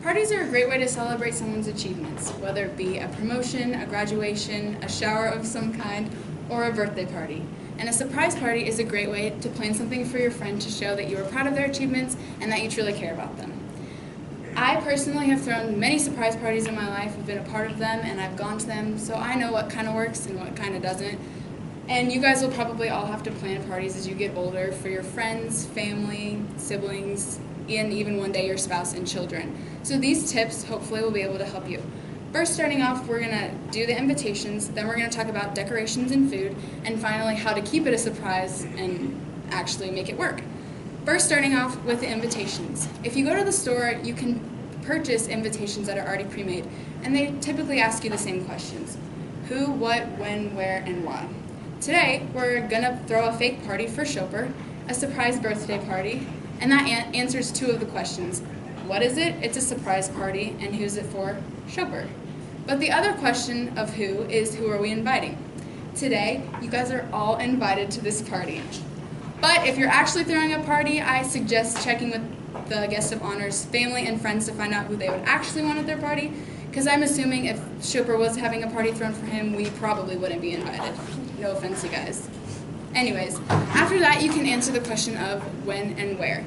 Parties are a great way to celebrate someone's achievements, whether it be a promotion, a graduation, a shower of some kind, or a birthday party. And a surprise party is a great way to plan something for your friend to show that you are proud of their achievements and that you truly care about them. I personally have thrown many surprise parties in my life. I've been a part of them and I've gone to them, so I know what kind of works and what kind of doesn't. And you guys will probably all have to plan parties as you get older for your friends, family, siblings, and even one day your spouse and children. So these tips hopefully will be able to help you. First, starting off, we're going to do the invitations, then we're going to talk about decorations and food, and finally how to keep it a surprise and actually make it work. First, starting off with the invitations. If you go to the store, you can purchase invitations that are already pre-made, and they typically ask you the same questions. Who, what, when, where, and why. Today, we're going to throw a fake party for Chopper, a surprise birthday party, and that answers two of the questions. What is it? It's a surprise party, and who's it for? Chopper. But the other question of who is who are we inviting? Today, you guys are all invited to this party. But if you're actually throwing a party, I suggest checking with the guest of honor's family and friends to find out who they would actually want at their party, because I'm assuming if Chopper was having a party thrown for him, we probably wouldn't be invited. No offense, you guys. Anyways, after that, you can answer the question of when and where.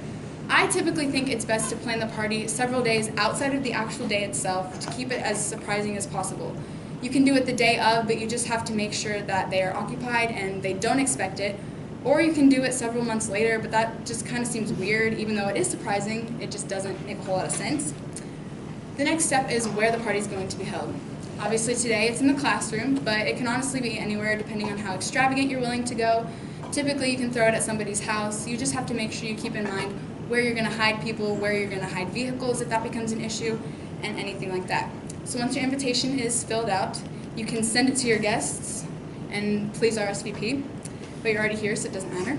I typically think it's best to plan the party several days outside of the actual day itself to keep it as surprising as possible. You can do it the day of, but you just have to make sure that they are occupied and they don't expect it. Or you can do it several months later, but that just kind of seems weird. Even though it is surprising, it just doesn't make a whole lot of sense. The next step is where the party is going to be held. Obviously today it's in the classroom, but it can honestly be anywhere depending on how extravagant you're willing to go. Typically you can throw it at somebody's house. You just have to make sure you keep in mind where you're going to hide people, where you're going to hide vehicles if that becomes an issue, and anything like that. So once your invitation is filled out, you can send it to your guests, and please RSVP, but you're already here so it doesn't matter.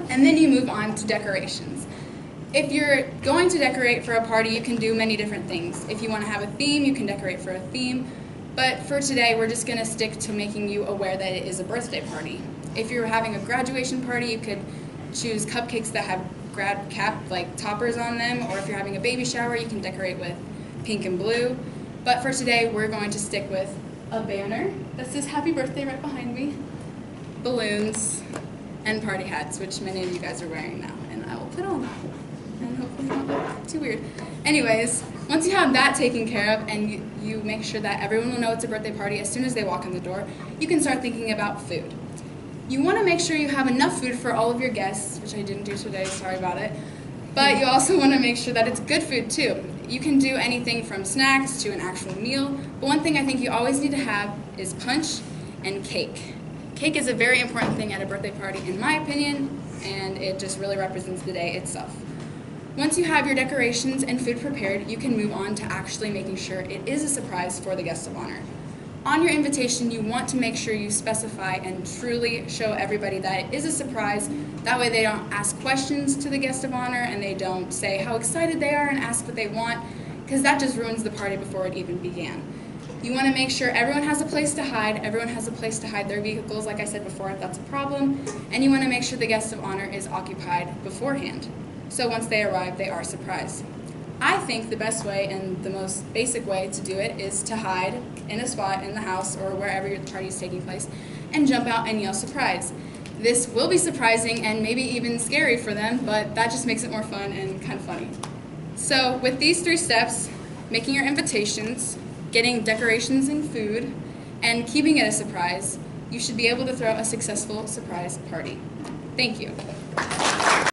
And then you move on to decorations. If you're going to decorate for a party, you can do many different things. If you want to have a theme, you can decorate for a theme, but for today we're just going to stick to making you aware that it is a birthday party. If you're having a graduation party, you could choose cupcakes that have grad cap like toppers on them, or if you're having a baby shower, you can decorate with pink and blue. But for today, we're going to stick with a banner that says happy birthday right behind me, balloons, and party hats, which many of you guys are wearing now, and I will put on, and hopefully not look too weird. Anyways, once you have that taken care of and you make sure that everyone will know it's a birthday party as soon as they walk in the door, you can start thinking about food. You want to make sure you have enough food for all of your guests, which I didn't do today, sorry about it. But you also want to make sure that it's good food too. You can do anything from snacks to an actual meal, but one thing I think you always need to have is punch and cake. Cake is a very important thing at a birthday party in my opinion, and it just really represents the day itself. Once you have your decorations and food prepared, you can move on to actually making sure it is a surprise for the guest of honor. On your invitation, you want to make sure you specify and truly show everybody that it is a surprise. That way they don't ask questions to the guest of honor and they don't say how excited they are and ask what they want, because that just ruins the party before it even began. You want to make sure everyone has a place to hide. Everyone has a place to hide their vehicles, like I said before, if that's a problem. And you want to make sure the guest of honor is occupied beforehand. So once they arrive, they are surprised. I think the best way and the most basic way to do it is to hide in a spot in the house or wherever the party is taking place and jump out and yell surprise. This will be surprising and maybe even scary for them, but that just makes it more fun and kind of funny. So with these 3 steps, making your invitations, getting decorations and food, and keeping it a surprise, you should be able to throw a successful surprise party. Thank you.